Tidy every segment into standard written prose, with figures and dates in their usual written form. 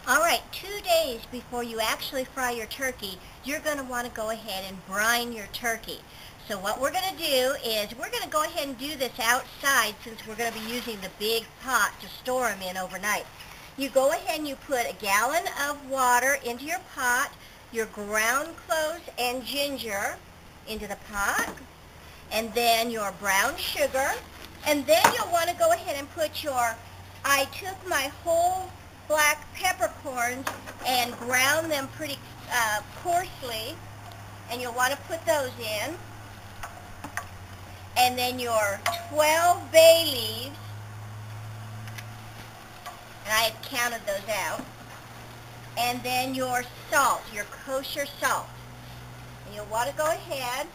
Alright, 2 days before you actually fry your turkey, you're going to want to go ahead and brine your turkey. So what we're going to do is we're going to go ahead and do this outside since we're going to be using the big pot to store them in overnight. You go ahead and you put a gallon of water into your pot, your ground cloves and ginger into the pot, and then your brown sugar, and then you'll want to go ahead and put I took my whole black peppercorns and ground them pretty coarsely, and you'll want to put those in, and then your 12 bay leaves, and I had counted those out, and then your salt, your kosher salt, and you'll want to go ahead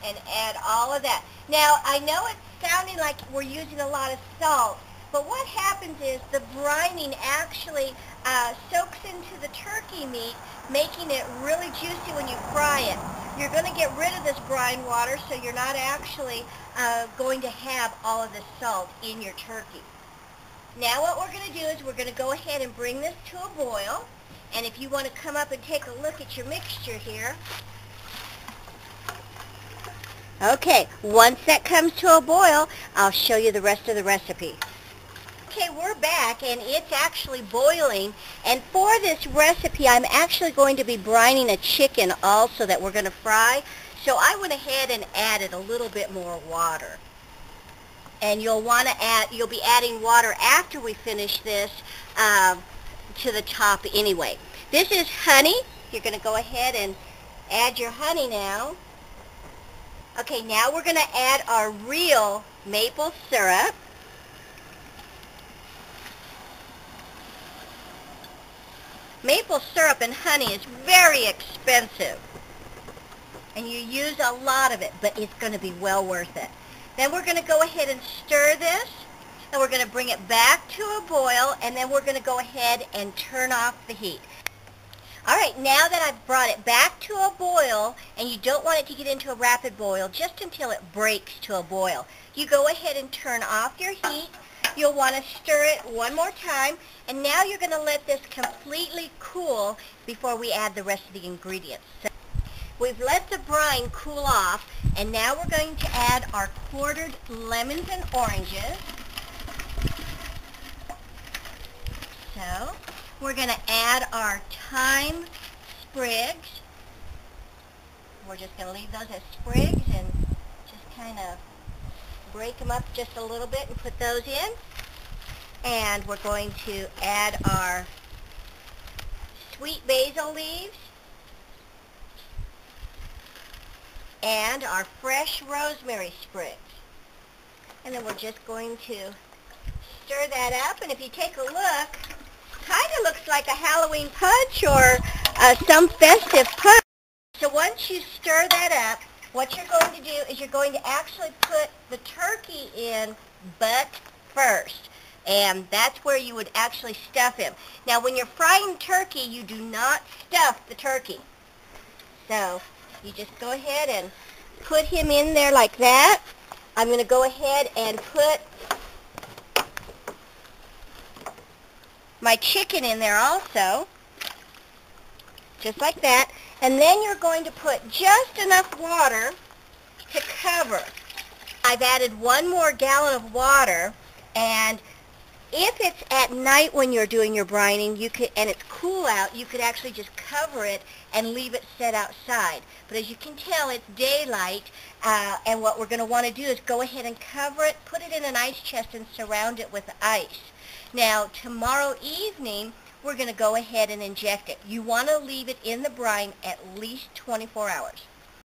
and add all of that. Now, I know it's sounding like we're using a lot of salt, but what happens is the brining actually soaks into the turkey meat, making it really juicy when you fry it. You're going to get rid of this brine water, so you're not actually going to have all of the salt in your turkey. Now what we're going to do is we're going to go ahead and bring this to a boil, and if you want to come up and take a look at your mixture here. Okay, once that comes to a boil, I'll show you the rest of the recipe. Okay, we're back, and it's actually boiling, and for this recipe I'm actually going to be brining a chicken also that we're going to fry, so I went ahead and added a little bit more water. And you'll be adding water after we finish this to the top anyway. This is honey. You're going to go ahead and add your honey now. Okay, now we're going to add our real maple syrup. Maple syrup and honey is very expensive, and you use a lot of it, but it's going to be well worth it. Then we're going to go ahead and stir this, and we're going to bring it back to a boil, and then we're going to go ahead and turn off the heat. Alright, now that I've brought it back to a boil, and you don't want it to get into a rapid boil, just until it breaks to a boil, you go ahead and turn off your heat. You'll want to stir it one more time, and now you're going to let this completely cool before we add the rest of the ingredients. So we've let the brine cool off, and now we're going to add our quartered lemons and oranges. So we're going to add our thyme sprigs. We're just going to leave those as sprigs and just kind of break them up just a little bit and put those in. And we're going to add our sweet basil leaves and our fresh rosemary sprigs. And then we're just going to stir that up, and if you take a look, kind of looks like a Halloween punch or some festive punch. So once you stir that up, what you're going to do is you're going to actually put the turkey in butt first. And that's where you would actually stuff him. Now when you're frying turkey, you do not stuff the turkey. So you just go ahead and put him in there like that. I'm going to go ahead and put my chicken in there also, just like that. And then you're going to put just enough water to cover. I've added 1 more gallon of water, and if it's at night when you're doing your brining, and it's cool out, you could actually just cover it and leave it set outside. But as you can tell, it's daylight, and what we're going to want to do is go ahead and cover it, put it in an ice chest, and surround it with ice. Now, tomorrow evening, we're going to go ahead and inject it. You want to leave it in the brine at least 24 hours.